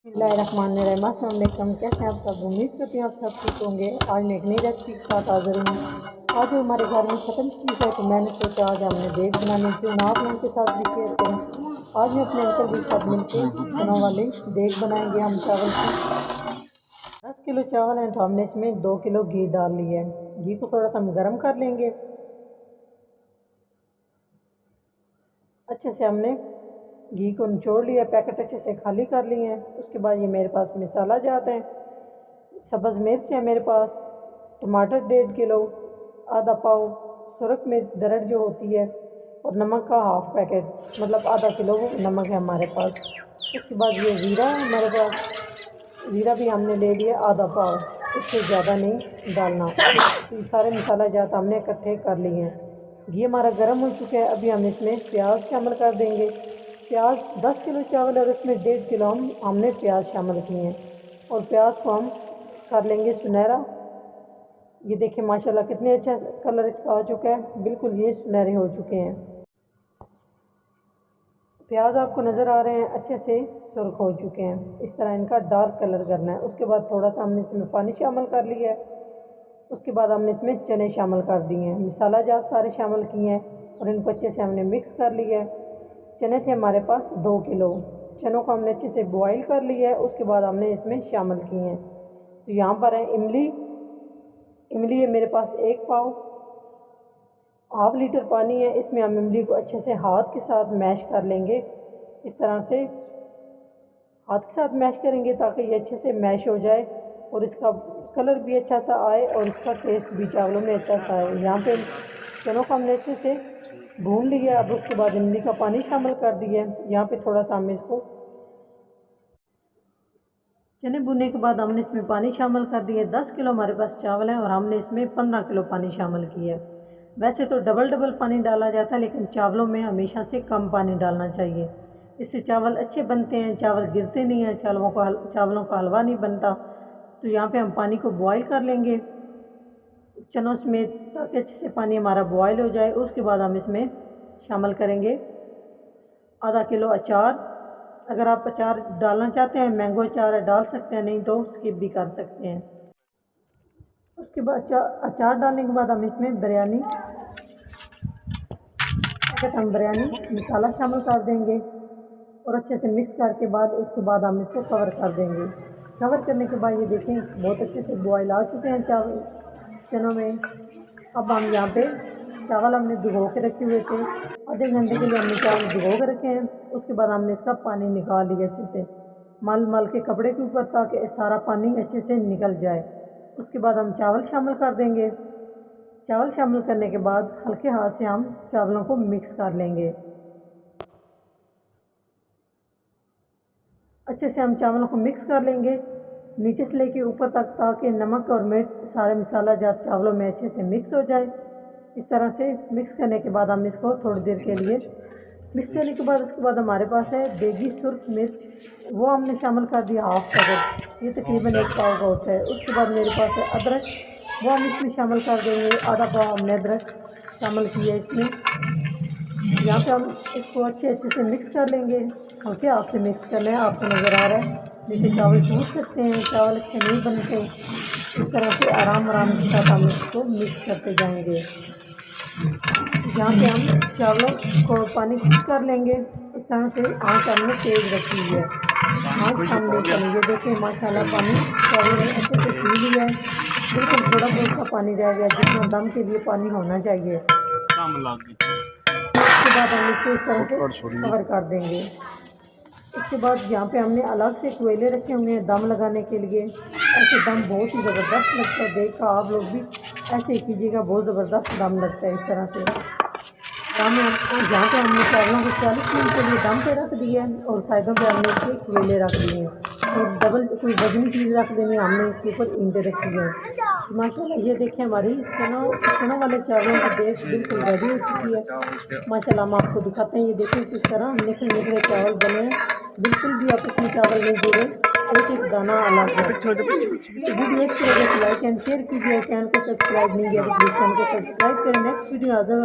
बिस्मिल्लाहिर्रहमानिर्रहीम। कैसे हैं आप सब? उम्मीद करती हैं आप सब ठीक होंगे। आज मैं एक नई रेसिपी के साथ हाजिर हूँ। आज हमारे घर में ख़त्म चीज़ है तो मैंने सोचा आज हमने देग बनानी, क्यों ना आप लोगों के साथ भी शेयर करूँ। आज मैं अपने अंकल जी के साथ मिलके चनों वाली देग बनाएंगे हम चावल की। 10 किलो चावल हैं तो हमने इसमें 2 किलो घी डाल लिया है। घी को थोड़ा सा हम गर्म कर लेंगे। अच्छे से हमने घी को निचोड़ लिया, पैकेट अच्छे से खाली कर लिए हैं। उसके बाद ये मेरे पास मसाला जाते हैं। सब्ज़ मिर्च है मेरे पास, टमाटर 1.5 किलो, आधा पाव सुरख मिर्च दरड़ जो होती है, और नमक का हाफ पैकेट, मतलब आधा किलो नमक है हमारे पास। उसके बाद ये ज़ीरा है हमारे पास, ज़ीरा भी हमने ले लिया आधा पाव, इससे ज़्यादा नहीं डालना। तो सारे मसाला जात हमने इकट्ठे कर लिए हैं। घी हमारा गर्म हो चुका है। अभी हम इसमें प्याज शामिल कर देंगे। प्याज 10 किलो चावल और इसमें 1.5 किलो हमने प्याज शामिल किए हैं, और प्याज को हम कर लेंगे सुनहरा। ये देखिए माशाल्लाह कितने अच्छा कलर इसका आ चुका है, बिल्कुल ये सुनहरे हो चुके हैं। प्याज आपको नज़र आ रहे हैं अच्छे से सुर्ख हो चुके हैं। इस तरह इनका डार्क कलर करना है। उसके बाद थोड़ा सा हमने इसमें पानी शामिल कर लिया है। उसके बाद हमने इसमें चने शामिल कर दिए हैं, मसाला जात सारे शामिल किए हैं, और इनको अच्छे से हमने मिक्स कर लिया है। चने थे हमारे पास 2 किलो। चनों को हमने अच्छे से बॉईल कर लिया है। उसके बाद हमने इसमें शामिल किए हैं। तो यहाँ पर है इमली। इमली है मेरे पास 1 पाव। हाफ लीटर पानी है, इसमें हम इमली को अच्छे से हाथ के साथ मैश कर लेंगे। इस तरह से हाथ के साथ मैश करेंगे ताकि ये अच्छे से मैश हो जाए और इसका कलर भी अच्छा सा आए और इसका टेस्ट भी चावलों में अच्छा सा आए। यहाँ पे चनों को हमने अच्छे से भून लिया। अब उसके बाद इमली का पानी शामिल कर दिया। यहाँ पे थोड़ा सा हमने इसको चने भुनने के बाद हमने इसमें पानी शामिल कर दिया। 10 किलो हमारे पास चावल है और हमने इसमें 15 किलो पानी शामिल किया। वैसे तो डबल पानी डाला जाता है, लेकिन चावलों में हमेशा से कम पानी डालना चाहिए। इससे चावल अच्छे बनते हैं, चावल गिरते नहीं हैं, चावलों का हलवा नहीं बनता। तो यहाँ पे हम पानी को बॉईल कर लेंगे चनों समेत, ताकि अच्छे से पानी हमारा बॉईल हो जाए। उसके बाद हम इसमें शामिल करेंगे आधा किलो अचार। अगर आप अचार डालना चाहते हैं, मैंगो अचार है, डाल सकते हैं, नहीं तो स्किप भी कर सकते हैं। उसके बाद अचार डालने के बाद हम इसमें बिरयानी मसाला शामिल कर देंगे और अच्छे से मिक्स करके बाद उसके बाद हम इसको कवर कर देंगे। कवर करने के बाद ये देखें बहुत अच्छे से बॉयल आ चुके हैं चावल चनों में। अब हम यहाँ पे चावल हमने भिगो के रखे हुए थे, आधे घंटे के लिए हमने चावल भिगो के रखे हैं। उसके बाद हमने इसका पानी निकाल लिया अच्छे से मल के कपड़े के ऊपर, ताकि सारा पानी अच्छे से निकल जाए। उसके बाद हम चावल शामिल कर देंगे। चावल शामिल करने के बाद हल्के हाथ से हम चावलों को मिक्स कर लेंगे। अच्छे से हम चावलों को मिक्स कर लेंगे नीचे से लेके ऊपर तक, ताकि नमक और मिर्च सारे मसाला जात चावलों में अच्छे से मिक्स हो जाए। इस तरह से मिक्स करने के बाद हम इसको थोड़ी देर के लिए मिक्स करने के बाद उसके बाद हमारे पास है देगी सुर्ख मिर्च, वो हमने शामिल कर दिया हाफ पैकेट, ये तकरीबन 1 पाव का होता है। उसके बाद मेरे पास है अदरक, वो हम इसमें शामिल कर देंगे, आधा पाव हमने अदरक शामिल किया इसमें। यहाँ पे हम इसको अच्छे से मिक्स कर लेंगे। हल्के हाथ से मिक्स करना है, आपको नज़र आ रहा है जैसे चावल टूट सकते हैं, चावल अच्छे नहीं बनते। इस तरह से आराम के साथ हम इसको मिक्स करते जाएंगे। यहाँ पे हम चावलों को पानी कुछ कर लेंगे। इस तरह से आँच हमने तेज़ रखी है, आँच हमने चली। ये देखिए माशाल्लाह पानी चावलों में अच्छे से पी लिया है। बिल्कुल थोड़ा बहुत सा पानी रह गया, जितना दम के लिए पानी होना चाहिए। उसके बाद हम इसको इस तरह से कवर कर देंगे। इसके बाद यहाँ पे हमने अलग से कोयले रखे हुए हैं दम लगाने के लिए। ऐसे दम बहुत ही ज़बरदस्त लगता है, देखकर आप लोग भी ऐसे ही कीजिएगा, बहुत ज़बरदस्त दम लगता है। इस तरह से यहाँ पे हमने चावलों को 40 मिनट के लिए दम पे रख दिया है और साइडों पे हमने इसके कोयले रख दिए हैं और डबल कोई वजनी चीज़ रख देनी, हमने इसके ऊपर ईंटें रखी हैं। माशाल्लाह ये देखें हमारी चनों वाले चावलों की बेस बिल्कुल रेडी हो चुकी है। माशाल्लाह हम आपको दिखाते हैं, ये देखें किस तरह निकले चावल बने हैं, बिल्कुल भी आपस में चावल नहीं जुड़े, एक दाना अलग है। वीडियो अच्छी लगे तो लाइक एंड शेयर कीजिए, चैनल को सब्सक्राइब नहीं किया तो प्लीज़ चैनल को सब्सक्राइब करें। नेक्स्ट वीडियो अगर